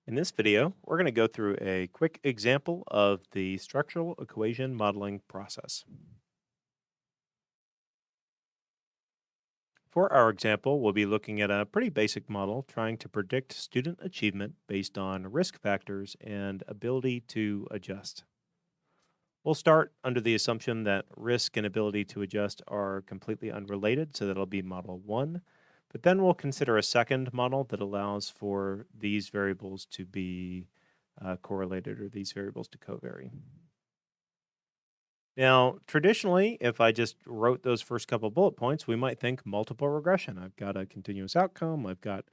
In this video, we're going to go through a quick example of the structural equation modeling process. For our example, we'll be looking at a pretty basic model trying to predict student achievement based on risk factors and ability to adjust. We'll start under the assumption that risk and ability to adjust are completely unrelated, so that'll be model 1. But then we'll consider a second model that allows for these variables to be correlated or these variables to covary. Now, traditionally, if I just wrote those first couple bullet points, we might think multiple regression. I've got a continuous outcome, I've got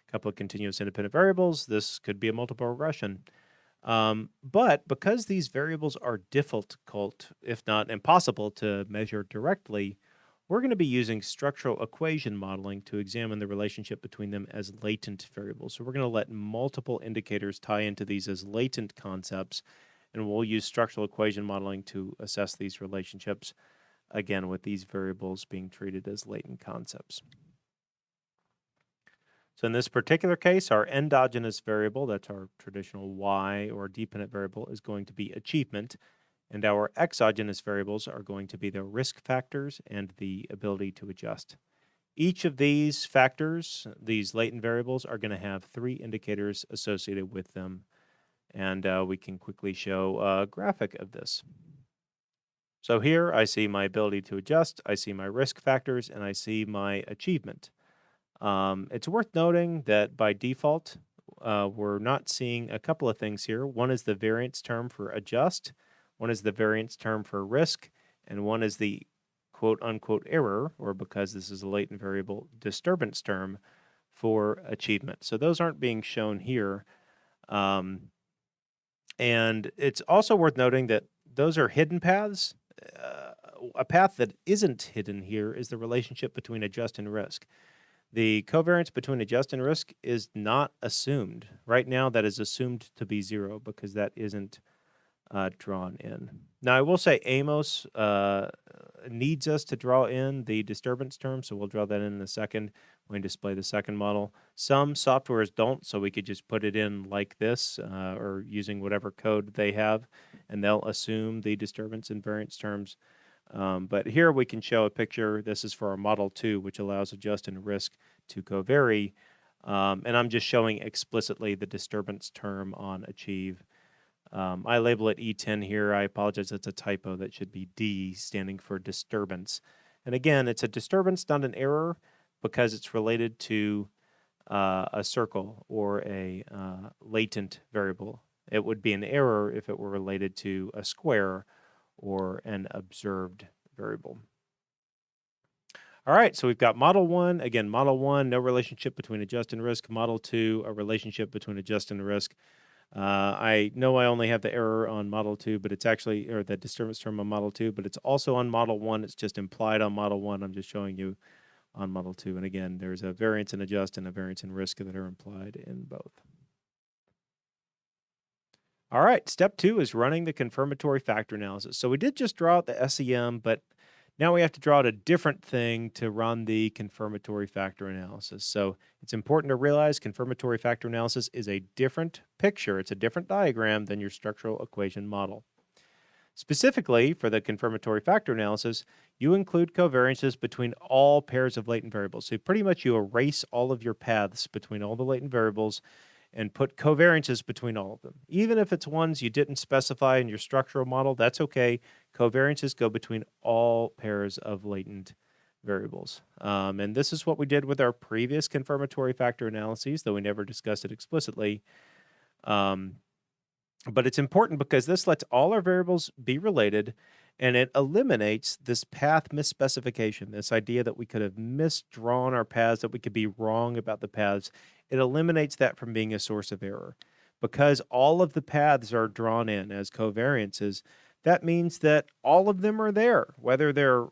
a couple of continuous independent variables. This could be a multiple regression. But because these variables are difficult, if not impossible, to measure directly, we're going to be using structural equation modeling to examine the relationship between them as latent variables. So we're going to let multiple indicators tie into these as latent concepts, and we'll use structural equation modeling to assess these relationships, again, with these variables being treated as latent concepts. So in this particular case, our endogenous variable, that's our traditional y or dependent variable, is going to be achievement. And our exogenous variables are going to be the risk factors and the ability to adjust. Each of these factors, these latent variables, are going to have 3 indicators associated with them. And we can quickly show a graphic of this. So here I see my ability to adjust, I see my risk factors, and I see my achievement. It's worth noting that by default, we're not seeing a couple of things here. One is the variance term for adjust, one is the variance term for risk, and one is the quote unquote error, or because this is a latent variable, disturbance term for achievement. So those aren't being shown here. And it's also worth noting that those are hidden paths. A path that isn't hidden here is the relationship between adjust and risk. The covariance between adjust and risk is not assumed. Right now, that is assumed to be 0 because that isn't drawn in. Now, I will say Amos needs us to draw in the disturbance term, so we'll draw that in a second when we display the second model. Some softwares don't, so we could just put it in like this or using whatever code they have, and they'll assume the disturbance and variance terms. But here we can show a picture. This is for our model 2, which allows adjust and risk to covary. And I'm just showing explicitly the disturbance term on achieve. I label it E10 here. I apologize. It's a typo. That should be D, standing for disturbance. And again, it's a disturbance, not an error, because it's related to a circle or a latent variable. It would be an error if it were related to a square or an observed variable. All right, so we've got model 1. Again, model 1, no relationship between adjust and risk. Model 2, a relationship between adjust and risk. I know I only have the error on model 2, but it's actually, or the disturbance term on model 2, but it's also on model 1. It's just implied on model 1. I'm just showing you on model 2. And again, there's a variance in adjust and a variance in risk that are implied in both. All right, step 2 is running the confirmatory factor analysis. So we did just draw out the SEM, but now we have to draw out a different thing to run the confirmatory factor analysis. So it's important to realize confirmatory factor analysis is a different picture. It's a different diagram than your structural equation model. Specifically, for the confirmatory factor analysis, you include covariances between all pairs of latent variables. So pretty much you erase all of your paths between all the latent variables and put covariances between all of them. Even if it's ones you didn't specify in your structural model, that's okay. Covariances go between all pairs of latent variables. And this is what we did with our previous confirmatory factor analyses, though we never discussed it explicitly. But it's important because this lets all our variables be related, and it eliminates this path misspecification, this idea that we could have misdrawn our paths, that we could be wrong about the paths. It eliminates that from being a source of error. Because all of the paths are drawn in as covariances, that means that all of them are there. Whether they're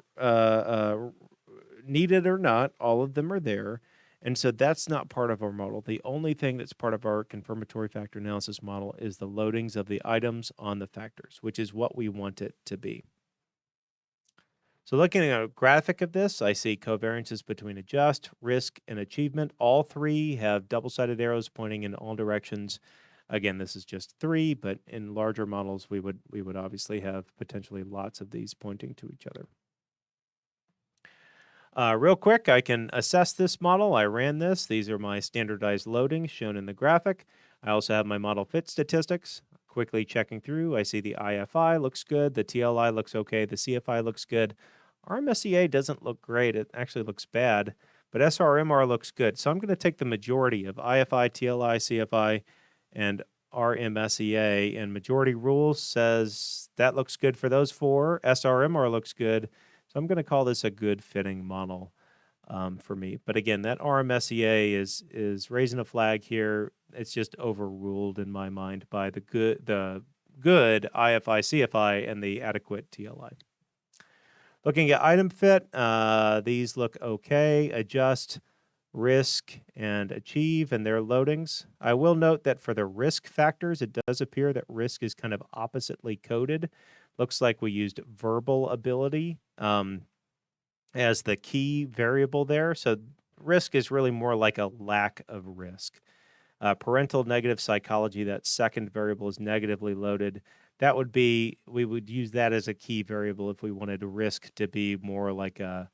needed or not, all of them are there. And so that's not part of our model. The only thing that's part of our confirmatory factor analysis model is the loadings of the items on the factors, which is what we want it to be. So looking at a graphic of this, I see covariances between adjust, risk, and achievement. All three have double-sided arrows pointing in all directions. Again, this is just three, but in larger models, we would obviously have potentially lots of these pointing to each other. Real quick, I can assess this model. I ran this. These are my standardized loadings shown in the graphic. I also have my model fit statistics. Quickly checking through, I see the IFI looks good, the TLI looks okay, the CFI looks good. RMSEA doesn't look great. It actually looks bad, but SRMR looks good. So I'm going to take the majority of IFI, TLI, CFI, and RMSEA, and majority rule says that looks good for those four. SRMR looks good. So I'm going to call this a good fitting model for me. But again, that RMSEA is raising a flag here. It's just overruled in my mind by the good IFI, CFI, and the adequate TLI. Looking at item fit, these look okay. Adjust, risk, and achieve and their loadings. I will note that for the risk factors, it does appear that risk is kind of oppositely coded. Looks like we used verbal ability as the key variable there. So risk is really more like a lack of risk. Parental negative psychology, that second variable is negatively loaded. That would be, we would use that as a key variable if we wanted risk to be more like a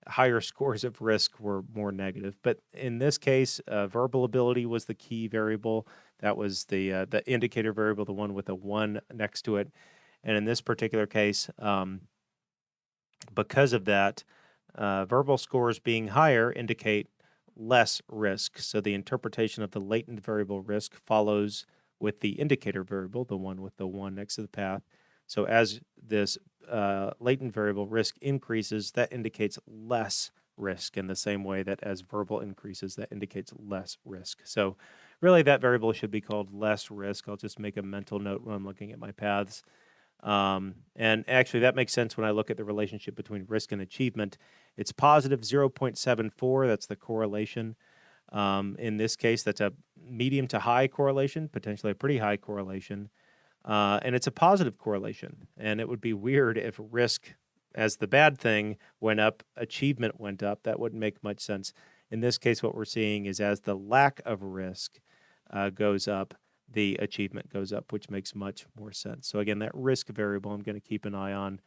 higher scores of risk were more negative. But in this case, verbal ability was the key variable. That was the indicator variable, the one with a 1 next to it. And in this particular case, because of that, verbal scores being higher indicate less risk. So the interpretation of the latent variable risk follows with the indicator variable, the one with the 1 next to the path. So as this latent variable risk increases, that indicates less risk in the same way that as verbal increases, that indicates less risk. So really that variable should be called less risk. I'll just make a mental note when I'm looking at my paths. And actually, that makes sense when I look at the relationship between risk and achievement. It's positive 0.74. That's the correlation. In this case, that's a medium to high correlation, potentially a pretty high correlation. And it's a positive correlation. And it would be weird if risk, as the bad thing, went up, achievement went up. That wouldn't make much sense. In this case, what we're seeing is as the lack of risk goes up, the achievement goes up, which makes much more sense. So again, that risk variable I'm going to keep an eye on,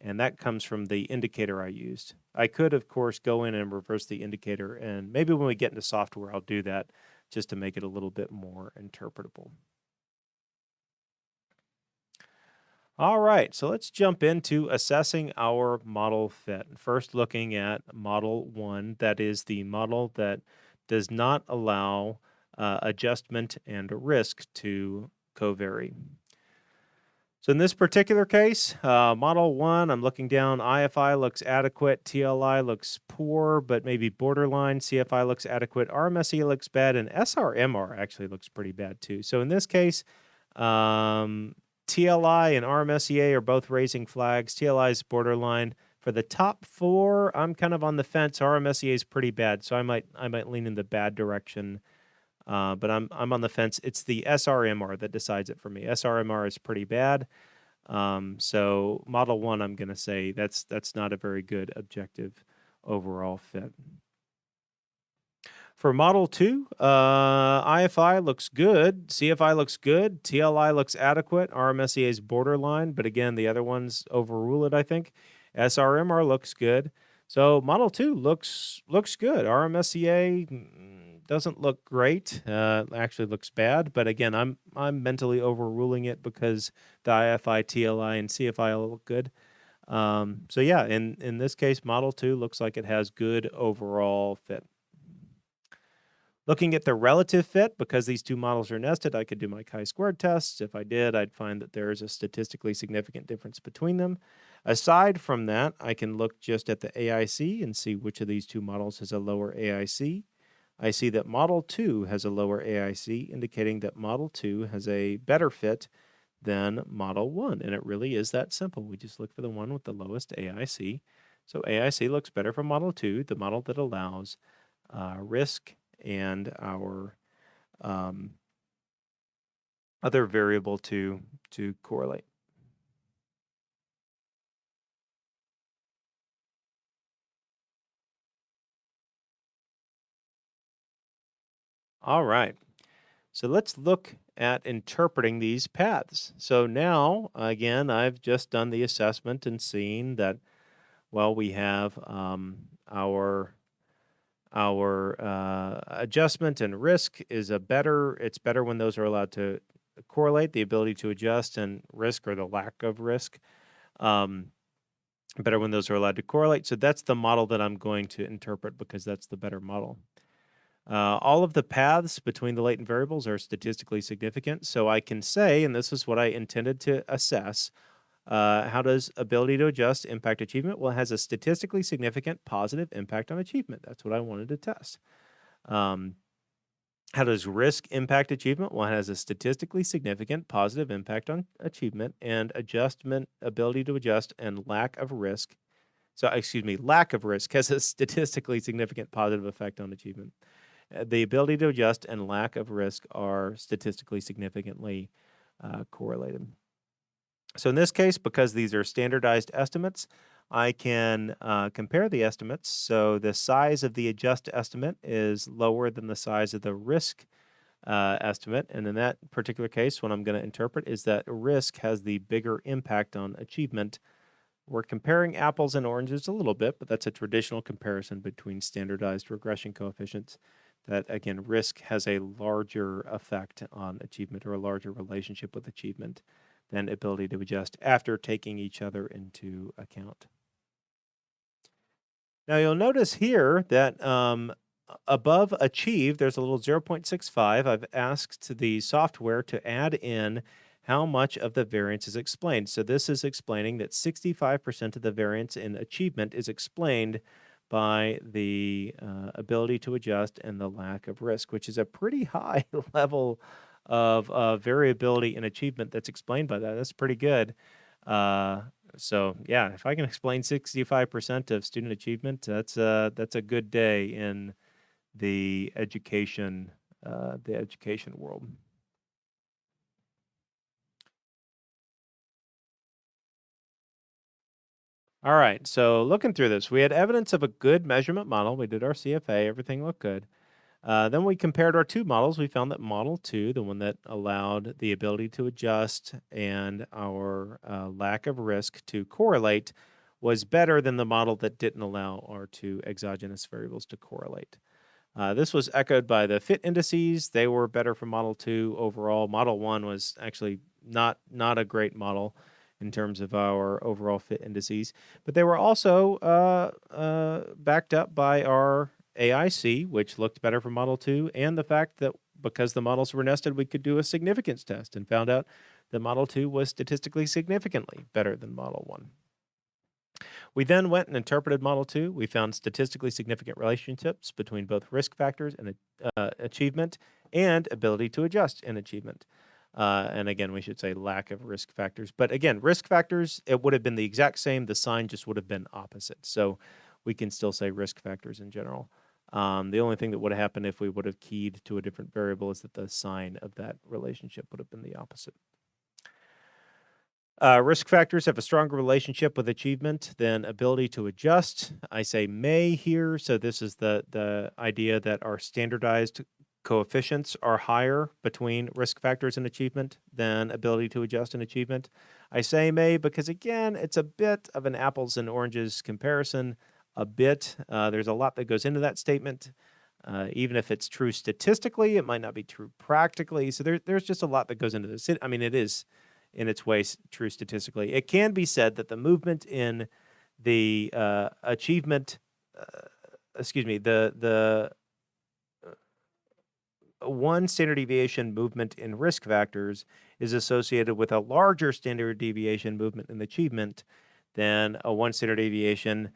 and that comes from the indicator I used. I could, of course, go in and reverse the indicator, and maybe when we get into software, I'll do that just to make it a little bit more interpretable. All right, so let's jump into assessing our model fit. First, looking at model 1, that is the model that does not allow adjustment and risk to covary. So in this particular case, model 1, I'm looking down, IFI looks adequate, TLI looks poor, but maybe borderline, CFI looks adequate, RMSE looks bad, and SRMR actually looks pretty bad too. So in this case, TLI and RMSEA are both raising flags. TLI is borderline. For the top 4, I'm kind of on the fence. RMSEA is pretty bad, so I might lean in the bad direction. But I'm on the fence. It's the SRMR that decides it for me. SRMR is pretty bad. So model 1, I'm going to say that's not a very good objective overall fit. For model 2, IFI looks good, CFI looks good, TLI looks adequate, RMSEA is borderline, but again, the other ones overrule it, I think. SRMR looks good. So model 2 looks good. RMSEA doesn't look great. Actually looks bad, but again, I'm mentally overruling it because the IFI, TLI, and CFI all look good. So yeah, in this case, model 2 looks like it has good overall fit. Looking at the relative fit, because these two models are nested, I could do my chi-squared tests. If I did, I'd find that there is a statistically significant difference between them. Aside from that, I can look just at the AIC and see which of these two models has a lower AIC. I see that model 2 has a lower AIC, indicating that model 2 has a better fit than model 1. And it really is that simple. We just look for the one with the lowest AIC. So AIC looks better for model 2, the model that allows risk and our other variable to correlate. All right. So let's look at interpreting these paths. So now, again, I've just done the assessment and seen that, well, we have our adjustment and risk is it's better when those are allowed to correlate, the ability to adjust and risk or the lack of risk. Um, Better when those are allowed to correlate. So that's the model that I'm going to interpret because that's the better model. All of the paths between the latent variables are statistically significant. So I can say, and this is what I intended to assess, how does ability to adjust impact achievement? Well, it has a statistically significant positive impact on achievement. That's what I wanted to test. Um, how does risk impact achievement? Well, it has a statistically significant positive impact on achievement, and adjustment, ability to adjust, and lack of risk. So, excuse me, lack of risk has a statistically significant positive effect on achievement. The ability to adjust and lack of risk are statistically significantly correlated. So in this case, because these are standardized estimates, I can compare the estimates. So the size of the adjust estimate is lower than the size of the risk estimate. And in that particular case, what I'm going to interpret is that risk has the bigger impact on achievement. We're comparing apples and oranges a little bit, but that's a traditional comparison between standardized regression coefficients. That, again, risk has a larger effect on achievement or a larger relationship with achievement than ability to adjust after taking each other into account. Now, you'll notice here that above achieve, there's a little 0.65. I've asked the software to add in how much of the variance is explained. So this is explaining that 65% of the variance in achievement is explained by the ability to adjust and the lack of risk, which is a pretty high level of variability in achievement that's explained by that. That's pretty good. So yeah, if I can explain 65% of student achievement, that's a good day in the education world. All right, so looking through this, we had evidence of a good measurement model. We did our CFA, everything looked good. Then we compared our two models. We found that model two, the one that allowed the ability to adjust and our lack of risk to correlate, was better than the model that didn't allow our two exogenous variables to correlate. This was echoed by the fit indices. They were better for model two overall. Model one was actually not a great model in terms of our overall fit indices, but they were also backed up by our AIC, which looked better for model two, and the fact that because the models were nested, we could do a significance test and found out that model two was statistically significantly better than model one. We then went and interpreted Model 2. We found statistically significant relationships between both risk factors and achievement and ability to adjust in achievement. And again, we should say lack of risk factors. But again, risk factors, it would have been the exact same. The sign just would have been opposite. So we can still say risk factors in general. The only thing that would have happened if we would have keyed to a different variable is that the sign of that relationship would have been the opposite. Risk factors have a stronger relationship with achievement than ability to adjust. I say may here, so this is the idea that our standardized coefficients are higher between risk factors and achievement than ability to adjust and achievement. I say may because, again, it's a bit of an apples and oranges comparison, a bit. There's a lot that goes into that statement. Even if it's true statistically, it might not be true practically. So there's just a lot that goes into this. It is in its way true statistically. It can be said that the movement in the achievement, the one standard deviation movement in risk factors is associated with a larger standard deviation movement in achievement than a one standard deviation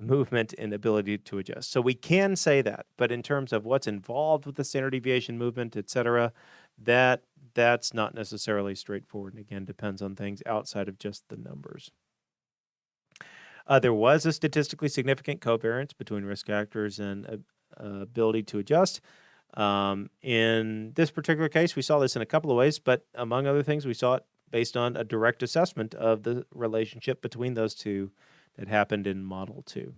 movement in ability to adjust. So we can say that, but in terms of what's involved with the standard deviation movement, et cetera, that's not necessarily straightforward, and again, depends on things outside of just the numbers. There was a statistically significant covariance between risk factors and ability to adjust. In this particular case, we saw this in a couple of ways, but among other things, we saw it based on a direct assessment of the relationship between those two that happened in Model 2.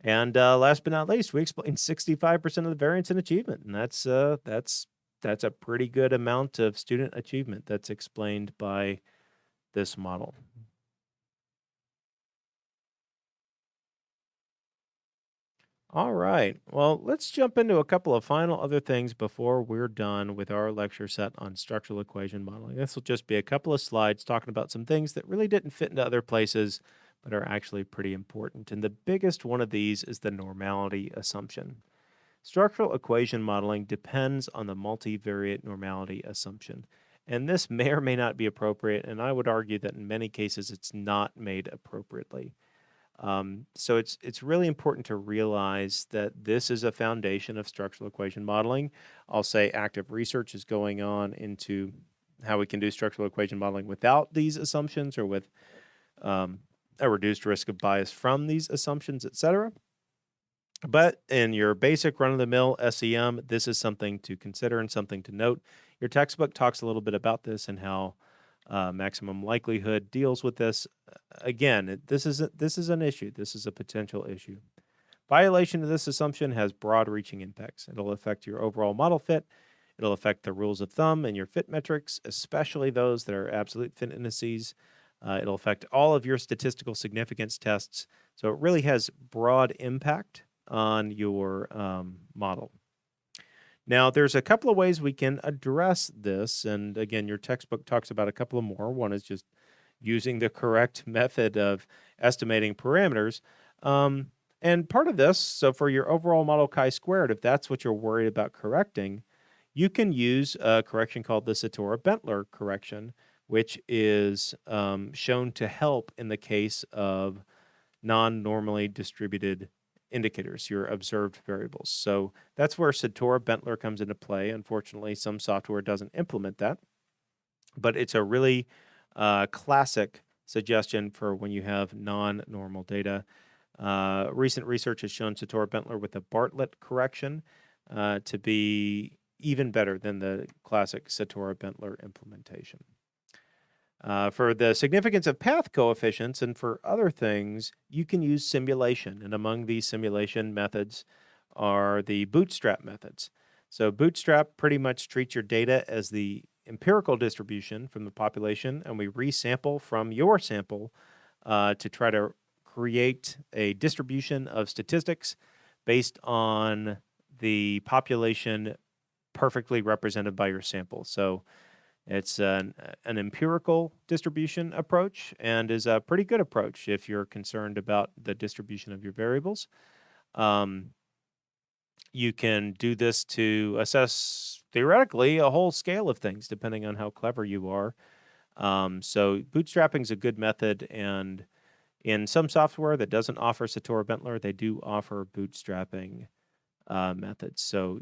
And last but not least, we explained 65% of the variance in achievement, and that's a pretty good amount of student achievement that's explained by this model. All right. Well, let's jump into a couple of final other things before we're done with our lecture set on structural equation modeling. This will just be a couple of slides talking about some things that really didn't fit into other places, but are actually pretty important. And the biggest one of these is the normality assumption. Structural equation modeling depends on the multivariate normality assumption. And this may or may not be appropriate, and I would argue that in many cases it's not made appropriately. So it's really important to realize that this is a foundation of structural equation modeling. I'll say active research is going on into how we can do structural equation modeling without these assumptions or with um, a reduced risk of bias from these assumptions, et cetera. But in your basic run-of-the-mill SEM, this is something to consider and something to note. Your textbook talks a little bit about this and how maximum likelihood deals with this. Again, this is an issue. This is a potential issue. Violation of this assumption has broad-reaching impacts. It'll affect your overall model fit. It'll affect the rules of thumb and your fit metrics, especially those that are absolute fit indices. It'll affect all of your statistical significance tests. So it really has broad impact on your model. Now, there's a couple of ways we can address this. And again, your textbook talks about a couple of more. One is just using the correct method of estimating parameters. And part of this, so for your overall model chi-squared, if that's what you're worried about correcting, you can use a correction called the Satora-Bentler correction, which is shown to help in the case of non-normally distributed indicators, your observed variables. So that's where Satora-Bentler comes into play. Unfortunately, some software doesn't implement that, but it's a really classic suggestion for when you have non-normal data. Recent research has shown Satora-Bentler with the Bartlett correction to be even better than the classic Satora-Bentler implementation. For the significance of path coefficients and for other things, you can use simulation. And among these simulation methods are the bootstrap methods. So bootstrap pretty much treats your data as the empirical distribution from the population, and we resample from your sample to try to create a distribution of statistics based on the population perfectly represented by your sample. So it's an empirical distribution approach and is a pretty good approach if you're concerned about the distribution of your variables. You can do this to assess, theoretically, a whole scale of things, depending on how clever you are. So bootstrapping is a good method, and in some software that doesn't offer Satora-Bentler, they do offer bootstrapping methods. So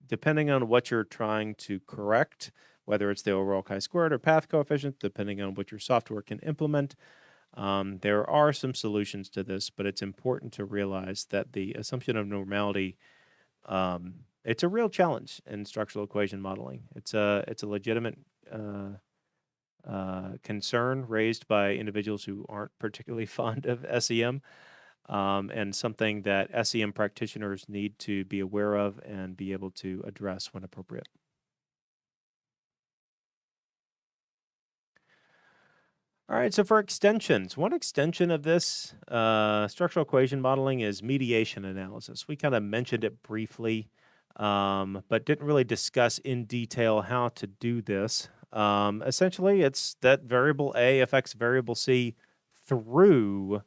depending on what you're trying to correct, whether it's the overall chi-squared or path coefficient, depending on what your software can implement, there are some solutions to this, but it's important to realize that the assumption of normality, it's a real challenge in structural equation modeling. It's a legitimate concern raised by individuals who aren't particularly fond of SEM. And something that SEM practitioners need to be aware of and be able to address when appropriate. All right, so for extensions, one extension of this structural equation modeling is mediation analysis. We kind of mentioned it briefly, but didn't really discuss in detail how to do this. Essentially, it's that variable A affects variable C through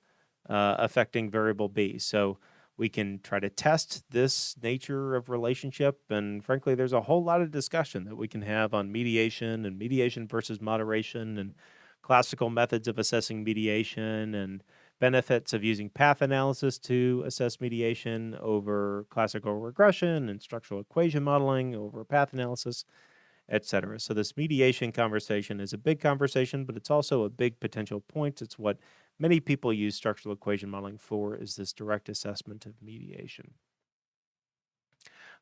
affecting variable B. So we can try to test this nature of relationship. And frankly, there's a whole lot of discussion that we can have on mediation and mediation versus moderation and classical methods of assessing mediation and benefits of using path analysis to assess mediation over classical regression and structural equation modeling over path analysis, etc. So this mediation conversation is a big conversation, but it's also a big potential point. It's what many people use structural equation modeling for, is this direct assessment of mediation.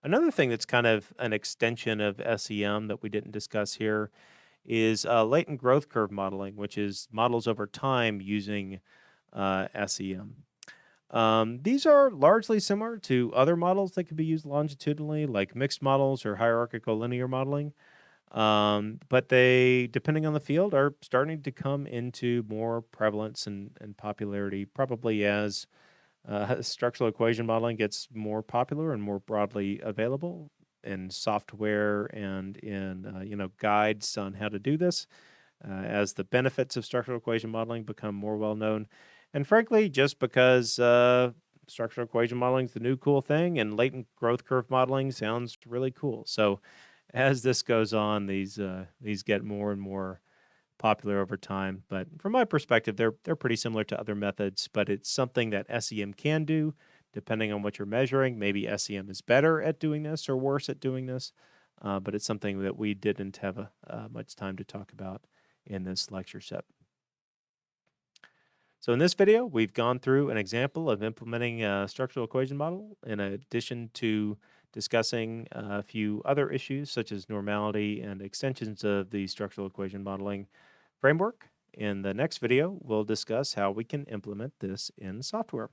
Another thing that's kind of an extension of SEM that we didn't discuss here is latent growth curve modeling, which is models over time using SEM. These are largely similar to other models that can be used longitudinally, like mixed models or hierarchical linear modeling. But they, depending on the field, are starting to come into more prevalence and popularity, probably as structural equation modeling gets more popular and more broadly available in software and in guides on how to do this. As the benefits of structural equation modeling become more well known, and frankly, just because structural equation modeling is the new cool thing, and latent growth curve modeling sounds really cool. So, as this goes on, these get more and more popular over time. But from my perspective, they're pretty similar to other methods, but it's something that SEM can do depending on what you're measuring. Maybe SEM is better at doing this or worse at doing this, but it's something that we didn't have much time to talk about in this lecture set. So in this video, we've gone through an example of implementing a structural equation model in addition to discussing a few other issues such as normality and extensions of the structural equation modeling framework. In the next video, we'll discuss how we can implement this in software.